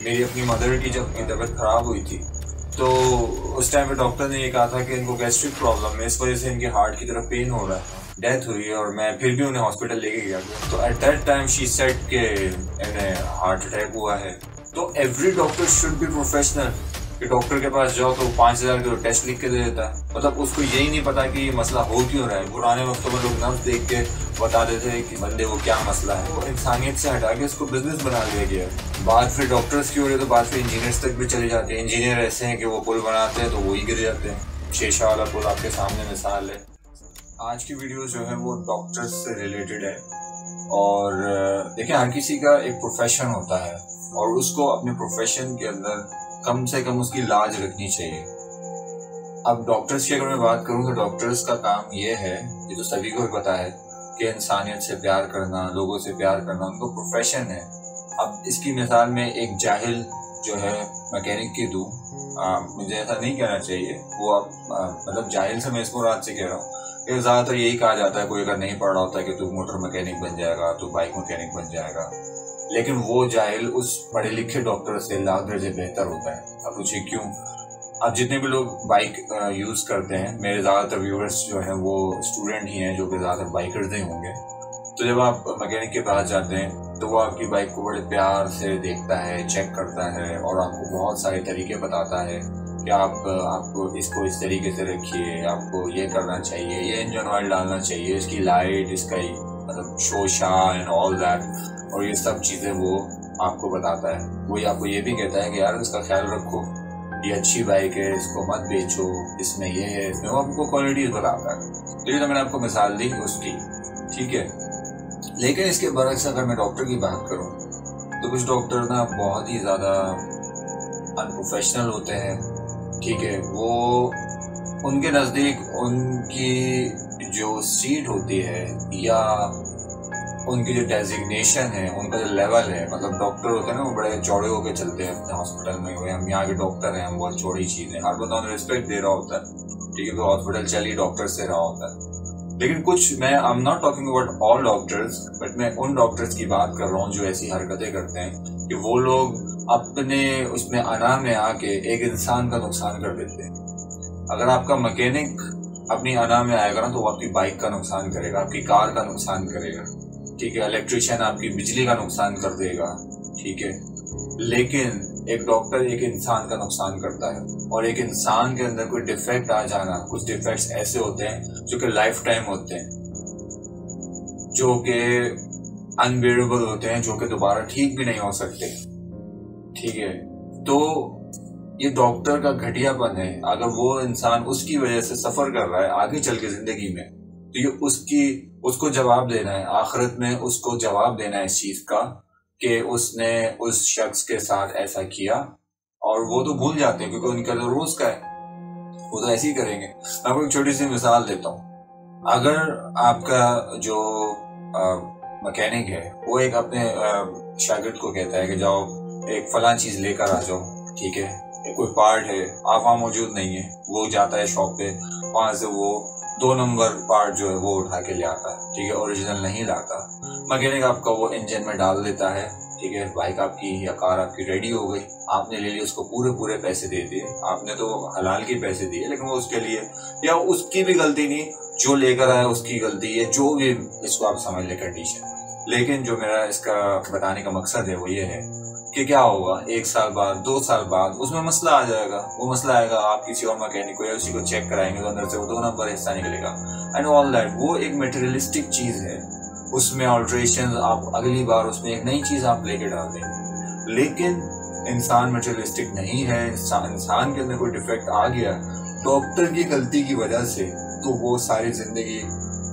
मेरी अपनी मदर की जब तबीयत खराब हुई थी तो उस टाइम पे डॉक्टर ने ये कहा था कि इनको गैस्ट्रिक प्रॉब्लम है, इस वजह से इनके हार्ट की तरफ पेन हो रहा है। डेथ हुई और मैं फिर भी उन्हें हॉस्पिटल लेके गया। तो at that time she said के इन्हें हार्ट अटैक हुआ है। तो every doctor should be professional. कि डॉक्टर के पास जाओ तो 5,000 के टेस्ट लिख के दे देता है, मतलब उसको यही नहीं पता कि ये मसला हो क्यों रहा है। पुराने वक्तों में लोग नर्स देख के बता देते हैं कि बंदे को क्या मसला है। तो इंसानियत से हटा के इसको बिजनेस बना दिया गया है। बात फिर डॉक्टर्स की हो रही है तो बात फिर इंजीनियर्स तक भी चली जाती है। इंजीनियर ऐसे हैं कि वो पुल बनाते हैं तो वही गिर जाते हैं। शीशा वाला पुल आपके सामने मिसाल है। आज की वीडियो जो है वो डॉक्टर्स से रिलेटेड है। और देखिए, हर किसी का एक प्रोफेशन होता है और उसको अपने प्रोफेशन के अंदर कम से कम उसकी लाज रखनी चाहिए। अब डॉक्टर्स की अगर मैं बात करूं तो डॉक्टर्स का काम ये है, ये तो सभी को पता है, कि इंसानियत से प्यार करना, लोगों से प्यार करना उनको प्रोफेशन है। अब इसकी मिसाल में एक जाहिल जो है मैकेनिक की दूं, मुझे ऐसा नहीं कहना चाहिए, वो आप मतलब जाहिल से मैं इसको रात से कह रहा हूँ कि ज्यादातर यही कहा जाता है, कोई अगर नहीं पढ़ रहा होता है कि तू मोटर मैकेनिक बन जाएगा, तू बाइक मैकेनिक बन जाएगा। लेकिन वो जाहिल उस पढ़े लिखे डॉक्टर से लाख दर्जे बेहतर होता है। अब पूछिए क्यों? अब जितने भी लोग बाइक यूज करते हैं, मेरे ज्यादातर व्यूअर्स जो हैं वो स्टूडेंट ही हैं, जो कि ज्यादातर बाइकर्स ही होंगे। तो जब आप मैकेनिक के पास जाते हैं तो वो आपकी बाइक को बड़े प्यार से देखता है, चेक करता है और आपको बहुत सारे तरीके बताता है कि आपको इसको इस तरीके से रखिए, आपको ये करना चाहिए, ये इंजन ऑयल डालना चाहिए, इसकी लाइट, इसका मतलब शोशा एंड ऑल दैट, और ये सब चीजें वो आपको बताता है। वो आपको ये भी कहता है कि यार इसका ख्याल रखो, ये अच्छी बाइक है, इसको मत बेचो, इसमें ये है, इसमें वो आपको क्वालिटीज बताता है। तो ये तो मैंने आपको मिसाल दी उसकी, ठीक है। लेकिन इसके बरक्स अगर मैं डॉक्टर की बात करूं तो कुछ डॉक्टर ना बहुत ही ज्यादा अनप्रोफेशनल होते हैं, ठीक है। वो उनके नजदीक उनकी जो सीट होती है या उनकी जो डेजिग्नेशन है, उनका जो लेवल है, मतलब डॉक्टर होते हैं ना, वो बड़े चौड़े होकर चलते हैं अपने हॉस्पिटल में। हम यहाँ के डॉक्टर हैं, हम बहुत चौड़ी चीज है, हर बंदा उन्हें रिस्पेक्ट दे रहा होता है, ठीक है। तो हॉस्पिटल चल ही डॉक्टर से रहा होता है। लेकिन कुछ, मैं I am not talking about all doctors, but मैं उन डॉक्टर्स की बात कर रहा हूँ जो ऐसी हरकतें करते हैं कि वो लोग अपने उसमें अना में आके एक इंसान का नुकसान कर देते हैं। अगर आपका मैकेनिक अपनी अना में आएगा ना तो वो आपकी बाइक का नुकसान करेगा, आपकी कार का नुकसान करेगा, ठीक है। इलेक्ट्रिशियन आपकी बिजली का नुकसान कर देगा, ठीक है। लेकिन एक डॉक्टर एक इंसान का नुकसान करता है, और एक इंसान के अंदर कोई डिफेक्ट आ जाना, कुछ डिफेक्ट्स ऐसे होते हैं जो कि लाइफ टाइम होते हैं, जो कि अनबेरेबल होते हैं, जो कि दोबारा ठीक भी नहीं हो सकते, ठीक है। तो ये डॉक्टर का घटियापन है। अगर वो इंसान उसकी वजह से सफर कर रहा है आगे चल के जिंदगी में, तो ये उसको जवाब देना है आखिरत में, उसको जवाब देना है इस चीज का कि उसने उस शख्स के साथ ऐसा किया। और वो तो भूल जाते हैं क्योंकि उनका तो रोज का है, वो तो ऐसे ही करेंगे। मैं आपको एक छोटी सी मिसाल देता हूँ। अगर आपका जो मैकेनिक है वो एक अपने शागिर्द को कहता है कि जाओ एक फलां चीज लेकर आ जाओ, ठीक है, कोई पार्ट है, आप वहां मौजूद नहीं है, वो जाता है शॉप पे, वहां से वो 2 नंबर पार्ट जो है वो उठा के ले आता है, ठीक है, ओरिजिनल नहीं लाता। मैकेनिक आपका वो इंजन में डाल देता है, ठीक है, बाइक आपकी या कार आपकी रेडी हो गई, आपने ले लिया, उसको पूरे पैसे दे दिए, आपने तो हलाल के पैसे दिए, लेकिन वो उसके लिए या उसकी भी गलती नहीं, जो लेकर आया उसकी गलती है, जो भी इसको आप समझ ले कंडीशन। लेकिन जो मेरा इसका बताने का मकसद है वो ये है कि क्या होगा 1 साल बाद, 2 साल बाद उसमें मसला आ जाएगा। वो मसला आएगा, आप किसी और मैकेनिक को या उसी को चेक कराएंगे तो अंदर से वो 2 नंबर हिस्सा निकलेगा एंड ऑल दैट। वो एक मटेरियलिस्टिक चीज है, उसमें ऑल्ट्रेशन आप अगली बार उसमें एक नई चीज आप लेके डाल देंगे। लेकिन इंसान मटेरियलिस्टिक नहीं है। इंसान के अंदर कोई डिफेक्ट आ गया डॉक्टर की गलती की वजह से, तो वो सारी जिंदगी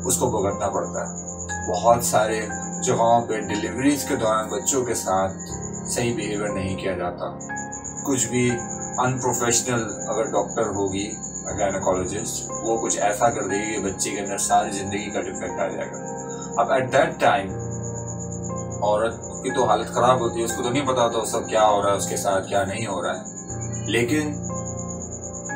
उसको भुगतना पड़ता है। बहुत सारे जगहों पे डिलीवरीज के दौरान बच्चों के साथ सही बिहेवियर नहीं किया जाता। कुछ भी अनप्रोफेशनल अगर डॉक्टर होगी, गायनेकोलॉजिस्ट, वो कुछ ऐसा कर देगी कि बच्चे के अंदर सारी जिंदगी का डिफेक्ट आ जाएगा। अब एट दैट टाइम औरत की तो हालत खराब होती है, उसको तो नहीं पता होता सब क्या हो रहा है उसके साथ, क्या नहीं हो रहा है। लेकिन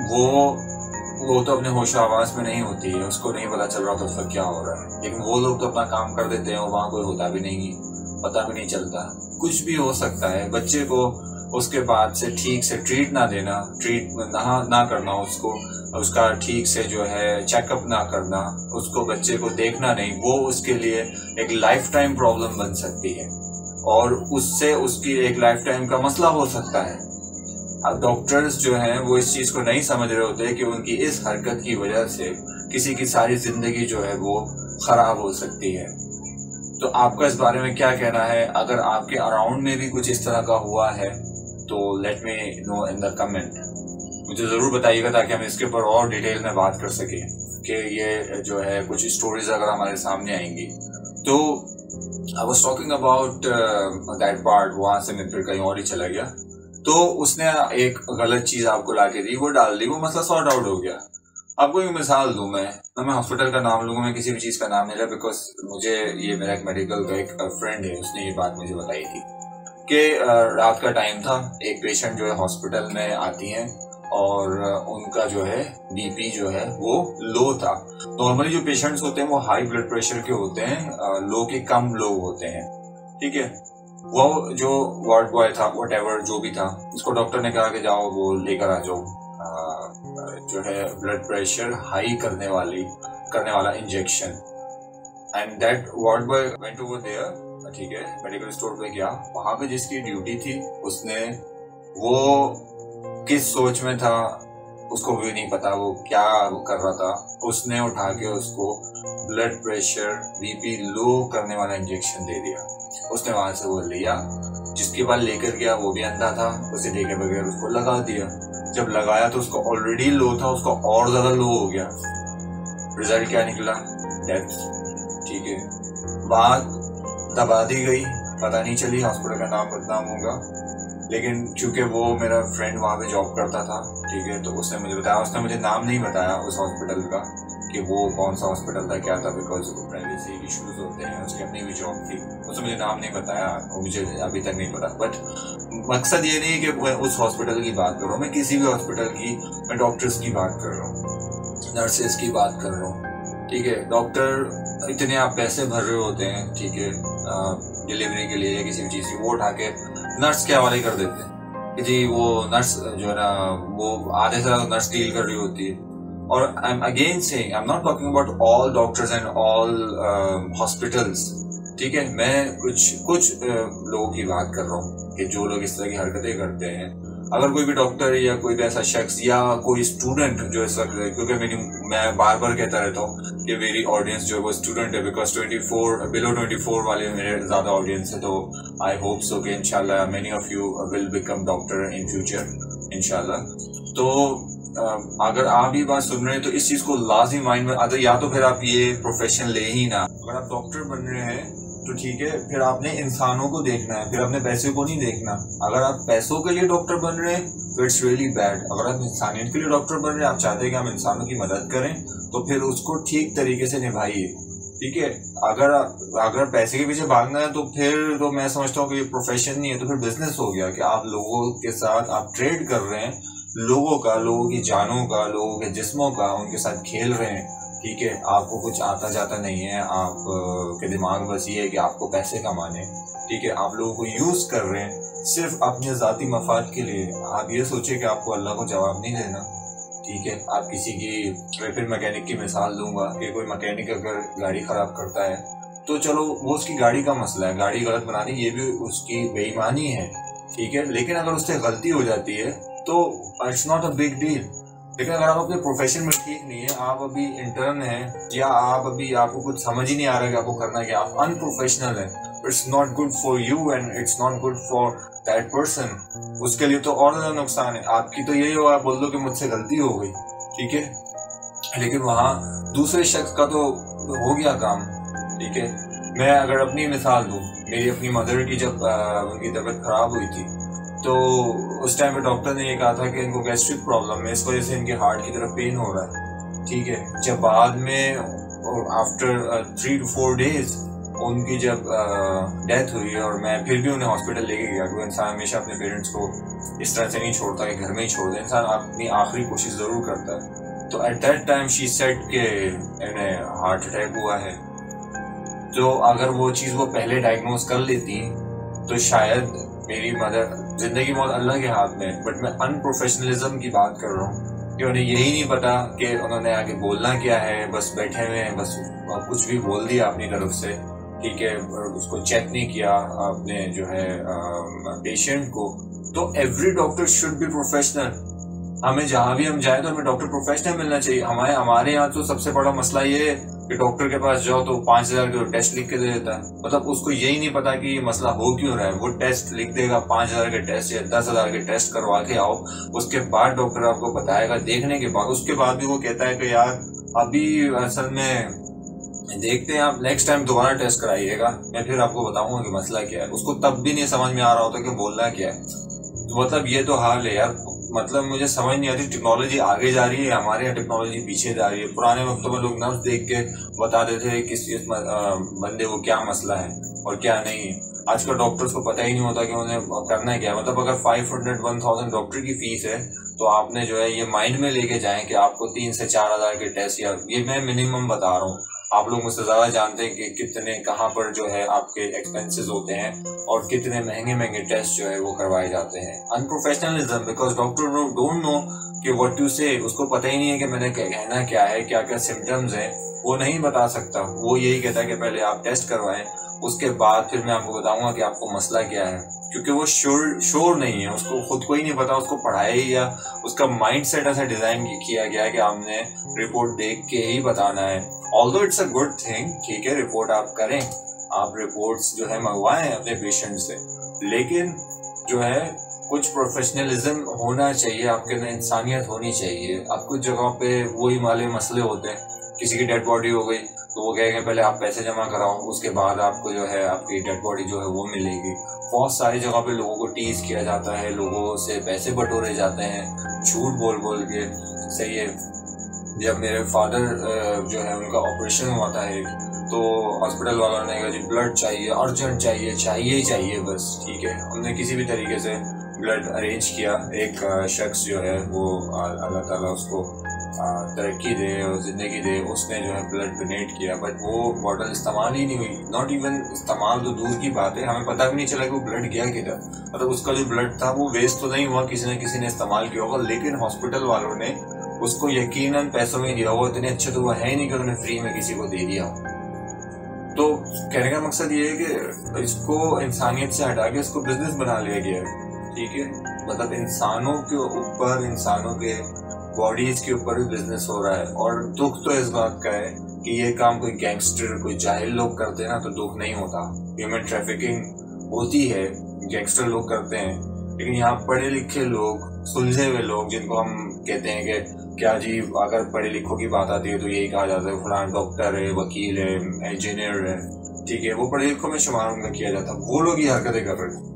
वो तो अपने होशो आवाज में नहीं होती है, उसको नहीं पता चल रहा था उसका क्या हो रहा है। लेकिन वो लोग तो अपना काम कर देते हैं, वहां कोई होता भी नहीं, पता भी नहीं चलता। कुछ भी हो सकता है। बच्चे को उसके बाद से ठीक से ट्रीट ना देना, ट्रीट ना करना उसको, उसका ठीक से जो है चेकअप ना करना, उसको बच्चे को देखना नहीं, वो उसके लिए एक लाइफ टाइम प्रॉब्लम बन सकती है और उससे उसकी एक लाइफ टाइम का मसला हो सकता है। अब डॉक्टर्स जो हैं वो इस चीज को नहीं समझ रहे होते कि उनकी इस हरकत की वजह से किसी की सारी जिंदगी जो है वो खराब हो सकती है। तो आपका इस बारे में क्या कहना है? अगर आपके अराउंड में भी कुछ इस तरह का हुआ है तो let me know in the comment, मुझे जरूर बताइएगा ताकि हम इसके ऊपर और डिटेल में बात कर सकें कि ये जो है कुछ स्टोरीज अगर हमारे सामने आएंगी। तो I was talking about that part, वहां से मैं फिर कहीं और ही चला गया। तो उसने एक गलत चीज आपको लाके दी, वो डाल दी, वो मसला सॉर्ट आउट हो गया। आपको एक मिसाल दूं मैं, ना मैं हॉस्पिटल का नाम लूंगा, मैं किसी भी चीज का नाम नहीं लिया, बिकॉज मुझे ये मेरा एक मेडिकल का एक फ्रेंड है, उसने ये बात मुझे बताई थी कि रात का टाइम था, एक पेशेंट जो है हॉस्पिटल में आती हैं और उनका जो है बीपी जो है वो लो था। नॉर्मली जो पेशेंट्स होते हैं वो हाई ब्लड प्रेशर के होते हैं, लो के कम लोग होते हैं, ठीक है। वो जो वार्ड बॉय था, व्हाटएवर जो भी था, उसको डॉक्टर ने कहा कि जाओ वो लेकर आ जाओ जो है ब्लड प्रेशर हाई करने वाला injection. And that ward boy went over there, ठीक है, मेडिकल स्टोर पे गया। वहां पे जिसकी ड्यूटी थी उसने, वो किस सोच में था उसको भी नहीं पता, वो क्या कर रहा था, उसने उठा के उसको ब्लड प्रेशर बीपी लो करने वाला इंजेक्शन दे दिया। उसने वहां से वो लिया, जिसके बाद लेकर गया वो भी अंधा था, उसे देखे बगैर उसको लगा दिया। जब लगाया तो उसको ऑलरेडी लो था, उसको और ज्यादा लो हो गया। रिजल्ट क्या निकला? डेथ, ठीक है। बात दबा दी गई, पता नहीं चली, हॉस्पिटल का नाम बदनाम होगा, लेकिन चूंकि वो मेरा फ्रेंड वहां पे जॉब करता था, ठीक है, तो उसने मुझे बताया, उसने मुझे नाम नहीं बताया उस हॉस्पिटल का कि वो कौन सा हॉस्पिटल था, क्या था, बिकॉज प्राइवेसी इश्यूज होते हैं, उसकी अपनी भी जॉब थी, उसने मुझे नाम नहीं बताया, वो मुझे अभी तक नहीं पता। बट मकसद ये नहीं कि मैं उस हॉस्पिटल की बात कर रहा हूँ, मैं किसी भी हॉस्पिटल की, मैं डॉक्टर्स की बात कर रहा हूँ, नर्सेस की बात कर रहा हूँ, ठीक है। डॉक्टर इतने आप पैसे भर रहे होते हैं, ठीक है, डिलीवरी के लिए या किसी भी चीज की, वो उठा के नर्स के हवाले कर देते हैं कि जी वो नर्स जो है ना, वो आधे से ज्यादा नर्स डील कर रही होती है। और I am again saying, I am not talking about all doctors and all hospitals, ठीक है। मैं कुछ लोगों की बात कर रहा हूँ कि जो लोग इस तरह की हरकतें करते हैं। अगर कोई भी डॉक्टर या कोई भी ऐसा शख्स या कोई स्टूडेंट जो इस वक्त, क्योंकि मैं बार बार कहता रहता हूँ कि मेरी ऑडियंस जो है वो स्टूडेंट है, बिकॉज 24 बिलो 24 वाले मेरे ज्यादा ऑडियंस है। तो आई होप सो कि इंशाल्लाह many of you will become doctor in future इंशाल्लाह। तो अगर आप ये बात सुन रहे हैं तो इस चीज को लाजिम माइंड में, अगर या तो फिर आप ये प्रोफेशन ले ही ना, अगर आप डॉक्टर बन रहे हैं तो ठीक है, फिर आपने इंसानों को देखना है, फिर आपने पैसे को नहीं देखना। अगर आप पैसों के लिए डॉक्टर बन रहे हैं तो इट्स रियली बैड। अगर आप इंसानियत के लिए डॉक्टर बन रहे हैं, आप चाहते हैं कि हम इंसानों की मदद करें, तो फिर उसको ठीक तरीके से निभाइए, ठीक है। अगर पैसे के पीछे भागना है तो फिर तो मैं समझता हूँ कि ये प्रोफेशन नहीं है, तो फिर बिजनेस हो गया कि आप लोगों के साथ आप ट्रेड कर रहे हैं, लोगों की जानों का, लोगों के जिस्मों का, उनके साथ खेल रहे हैं, ठीक है। आपको कुछ आता जाता नहीं है, आप के दिमाग में बस ये है कि आपको पैसे कमाने, ठीक है। आप लोगों को यूज कर रहे हैं सिर्फ अपने जाती मफाद के लिए। आप ये सोचे कि आपको अल्लाह को जवाब नहीं देना, ठीक है। आप किसी की, फिर मैकेनिक की मिसाल दूंगा कि कोई मैकेनिक अगर गाड़ी खराब करता है तो चलो वो उसकी गाड़ी का मसला है, गाड़ी गलत बनानी ये भी उसकी बेईमानी है, ठीक है। लेकिन अगर उससे गलती हो जाती है तो it's not a big deal. लेकिन अगर आप अपने प्रोफेशन में ठीक नहीं है, आप अभी इंटर्न हैं या आपको कुछ समझ ही नहीं आ रहा कि आपको करना क्या, आप अनप्रोफेशनल है, it's not good for you and it's not good for that person. उसके लिए तो और ज्यादा नुकसान है। आपकी तो यही होगा, बोल दो कि मुझसे गलती हो गई, ठीक है, लेकिन वहां दूसरे शख्स का तो हो गया काम, ठीक है। मैं अगर अपनी मिसाल दूं, मेरी अपनी मदर की जब उनकी तबीयत खराब हुई थी तो उस टाइम पे डॉक्टर ने ये कहा था कि इनको गैस्ट्रिक प्रॉब्लम है, इस वजह से इनके हार्ट की तरफ पेन हो रहा है, ठीक है। जब बाद में आफ्टर 3 to 4 days उनकी जब डेथ हुई और मैं फिर भी उन्हें हॉस्पिटल लेके गया, क्योंकि इंसान हमेशा अपने पेरेंट्स को इस तरह से नहीं छोड़ता कि घर में ही छोड़ दे, इंसान अपनी आखिरी कोशिश जरूर करता है। तो at that time she said के इन्हें हार्ट अटैक हुआ है। तो अगर वो चीज़ वो पहले डायग्नोज कर लेती तो शायद मेरी मदर जिंदगी मौत अल्लाह के हाथ में, बट मैं अनप्रोफेशनलिज्म की बात कर रहा हूँ कि उन्हें यही नहीं पता कि उन्होंने आगे बोलना क्या है, बस बैठे हुए हैं, बस कुछ भी बोल दिया अपनी तरफ से, ठीक है, उसको चेक नहीं किया अपने जो है पेशेंट को। तो every doctor should be professional. हमें जहां भी हम जाए तो हमें डॉक्टर प्रोफेशनल मिलना चाहिए। हमारे यहाँ तो सबसे बड़ा मसला ये है कि डॉक्टर के पास जाओ तो 5,000 के टेस्ट लिख के दे देता है, मतलब उसको यही नहीं पता कि ये मसला हो क्यों रहा है। वो टेस्ट लिख देगा, 5,000 के टेस्ट या 10,000 के टेस्ट करवा के आओ, उसके बाद डॉक्टर आपको बताएगा। देखने के बाद उसके बाद भी वो कहता है कि यार अभी असल में देखते हैं, आप नेक्स्ट टाइम दोबारा टेस्ट कराइएगा, मैं फिर आपको बताऊंगा कि मसला क्या है। उसको तब भी नहीं समझ में आ रहा होता कि बोलना क्या है। तो मतलब ये तो हाल है यार। मतलब मुझे समझ नहीं आती, टेक्नोलॉजी आगे जा रही है, हमारे यहाँ टेक्नोलॉजी पीछे जा रही है। पुराने वक्तों में लोग नब्ज देख के बता देते थे किस बंदे को क्या मसला है और क्या नहीं है। आजकल डॉक्टर्स को पता ही नहीं होता कि उन्हें करना क्या है। मतलब अगर 500-1,000 डॉक्टर की फीस है तो आपने जो है ये माइंड में लेके जाए कि आपको 3 से 4,000 के टेस्ट, या ये मैं मिनिमम बता रहा हूँ, आप लोग मुझसे ज्यादा जानते हैं कि कितने कहाँ पर जो है आपके एक्सपेंसेस होते हैं और कितने महंगे महंगे टेस्ट जो है वो करवाए जाते हैं। Unprofessionalism, because doctor don't know कि व्हाट टू से। उसको पता ही नहीं है कि मैंने कहना क्या है, क्या क्या सिम्टम्स हैं, वो नहीं बता सकता। वो यही कहता है कि पहले आप टेस्ट करवाएं, उसके बाद फिर मैं आपको बताऊंगा कि आपको मसला क्या है। क्योंकि वो श्योर नहीं है, उसको खुद को ही नहीं पता, उसको पढ़ाई या उसका माइंड सेट ऐसा डिजाइन किया गया है कि आपने रिपोर्ट देख के ही बताना है। Although it's a good thing, ठीक है, रिपोर्ट आप करें, आप रिपोर्ट्स जो है मंगवाएं अपने पेशेंट से, लेकिन जो है कुछ प्रोफेशनलिज्म होना चाहिए, आपके अंदर इंसानियत होनी चाहिए। अब कुछ जगहों पे वही वाले मसले होते हैं, किसी की डेड बॉडी हो गई तो वो कहेंगे पहले आप पैसे जमा कराओ, उसके बाद आपको जो है आपकी डेड बॉडी जो है वो मिलेगी। बहुत सारी जगह पे लोगों को टीज किया जाता है, लोगों से पैसे बटोरे जाते हैं झूठ बोल बोल के। सही है, जब मेरे फादर जो है उनका ऑपरेशन हुआ था तो हॉस्पिटल वालों ने कहा जी ब्लड चाहिए, अर्जेंट चाहिए, चाहिए ही चाहिए बस, ठीक है। हमने किसी भी तरीके से ब्लड अरेंज किया। एक शख्स जो है वो अल्लाह ताला उसको तरक्की दे और जिंदगी दे, उसने जो है ब्लड डोनेट किया, बट वो बॉटल इस्तेमाल ही नहीं हुई। नॉट इवन इस्तेमाल तो दूर की बात है, हमें पता भी नहीं चला कि वो ब्लड गया किधर। मतलब उसका जो ब्लड था वो वेस्ट तो नहीं हुआ, किसी न किसी ने इस्तेमाल किया होगा, लेकिन हॉस्पिटल वालों ने उसको यकीनन पैसों में दिया होगा। इतने अच्छे तो वो है ही नहीं कि उन्होंने फ्री में किसी को दे दिया। तो कहने का मकसद ये है कि इसको इंसानियत से हटा के इसको बिजनेस बना लिया गया है, ठीक है। मतलब इंसानों के ऊपर, इंसानों के बॉडीज के ऊपर भी बिजनेस हो रहा है। और दुख तो इस बात का है कि ये काम कोई गैंगस्टर, कोई जाहिल लोग करते हैं ना तो दुख नहीं होता। ह्यूमन ट्रैफिकिंग होती है, गैंगस्टर लोग करते हैं, लेकिन यहाँ पढ़े लिखे लोग, सुलझे हुए लोग, जिनको हम कहते हैं कि क्या जी अगर पढ़े लिखों की बात आती है तो यही कहा जाता है फलाना डॉक्टर है, वकील है, इंजीनियर है, ठीक है, वो पढ़े लिखों में शुमार उनका किया जाता है। वो लोग ये हरकतें कर रहे हैं।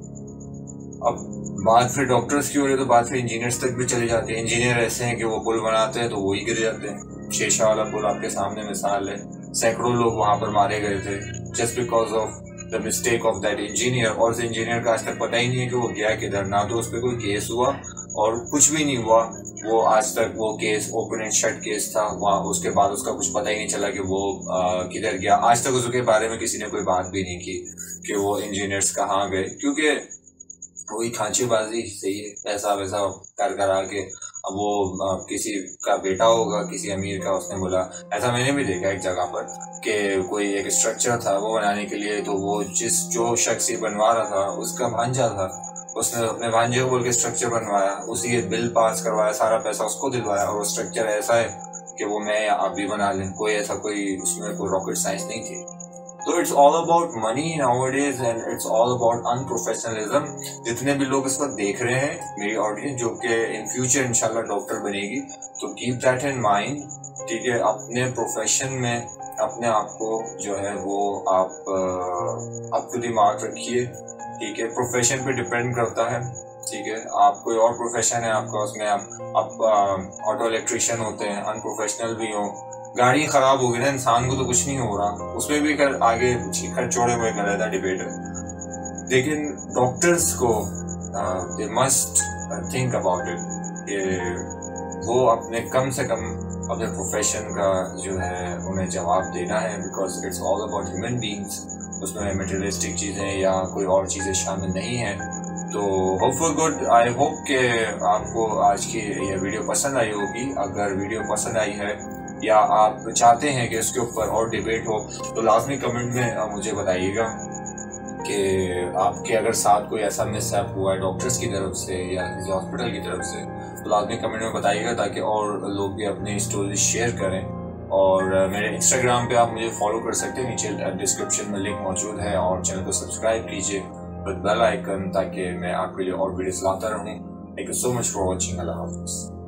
अब बात फिर डॉक्टर्स की हो रही है तो बात फिर इंजीनियर्स तक भी चली जाती है। इंजीनियर ऐसे हैं कि वो पुल बनाते हैं तो वही गिर जाते हैं। शेषा वाला पुल आपके सामने मिसाल है, सैकड़ों लोग वहां पर मारे गए थे just because of the mistake of that engineer. और उस इंजीनियर का आज तक पता ही नहीं है कि वो गया किधर, ना तो उस पर कोई केस हुआ और कुछ भी नहीं हुआ। वो आज तक वो case open and shut case था वहाँ, उसके बाद उसका कुछ पता ही नहीं चला कि वो किधर गया। आज तक उसके बारे में किसी ने कोई बात भी नहीं की कि वो इंजीनियर्स कहाँ गए, क्योंकि वही खांचेबाजी सही है, पैसा वैसा कर कर आके। अब वो किसी का बेटा होगा, किसी अमीर का, उसने बोला, ऐसा मैंने भी देखा एक जगह पर कि कोई एक स्ट्रक्चर था वो बनाने के लिए, तो वो जो शख्स ये बनवा रहा था उसका भांजा था, उसने अपने भांजे को बोल के स्ट्रक्चर बनवाया, उसी बिल पास करवाया, सारा पैसा उसको दिलवाया, और वो स्ट्रक्चर ऐसा है कि वो मैं आप भी बना लें। कोई ऐसा कोई उसमें कोई रॉकेट साइंस नहीं थी। तो it's all about money nowadays and it's all about unprofessionalism. जितने भी लोग इसको देख रहे हैं, मेरी ऑडियंस जो कि इन फ्यूचर इंशाल्लाह डॉक्टर बनेगी, तो कीप दैट इन माइंड, ठीक है। अपने प्रोफेशन में अपने आप को जो है वो आप दिमाग रखिए, ठीक है। प्रोफेशन पे डिपेंड करता है, ठीक है। आप कोई और प्रोफेशन है आपका, उसमें आप ऑटो इलेक्ट्रिशियन होते हैं, अनप्रोफेशनल भी हो, गाड़ी खराब होगी ना, इंसान को तो कुछ नहीं हो रहा, उसमें भी कर आगे छोड़े हुए कर रहता डिबेट है। लेकिन डॉक्टर्स को they must think about it कि वो अपने कम से कम अपने प्रोफेशन का जो है उन्हें जवाब देना है, because it's all about human beings. उसमें मटेरियलिस्टिक चीज़ें या कोई और चीज़ें शामिल नहीं हैं। तो होपफुल गुड, आई होप कि आपको आज की ये वीडियो पसंद आई होगी। अगर वीडियो पसंद आई है या आप चाहते हैं कि इसके ऊपर और डिबेट हो तो लाजमी कमेंट में मुझे बताइएगा कि आपके अगर साथ कोई ऐसा मिसहैप हुआ है डॉक्टर्स की तरफ से या किसी हॉस्पिटल की तरफ से, तो लाजमी कमेंट में बताइएगा ताकि और लोग भी अपनी स्टोरी शेयर करें। और मेरे इंस्टाग्राम पे आप मुझे फॉलो कर सकते हैं, नीचे डिस्क्रिप्शन में लिंक मौजूद है। और चैनल को सब्सक्राइब कीजिए विद बेल आइकन ताकि मैं आपके लिए और वीडियोस लाता रहूं। Thank you so much for watching. अल्लाह हाफिज़।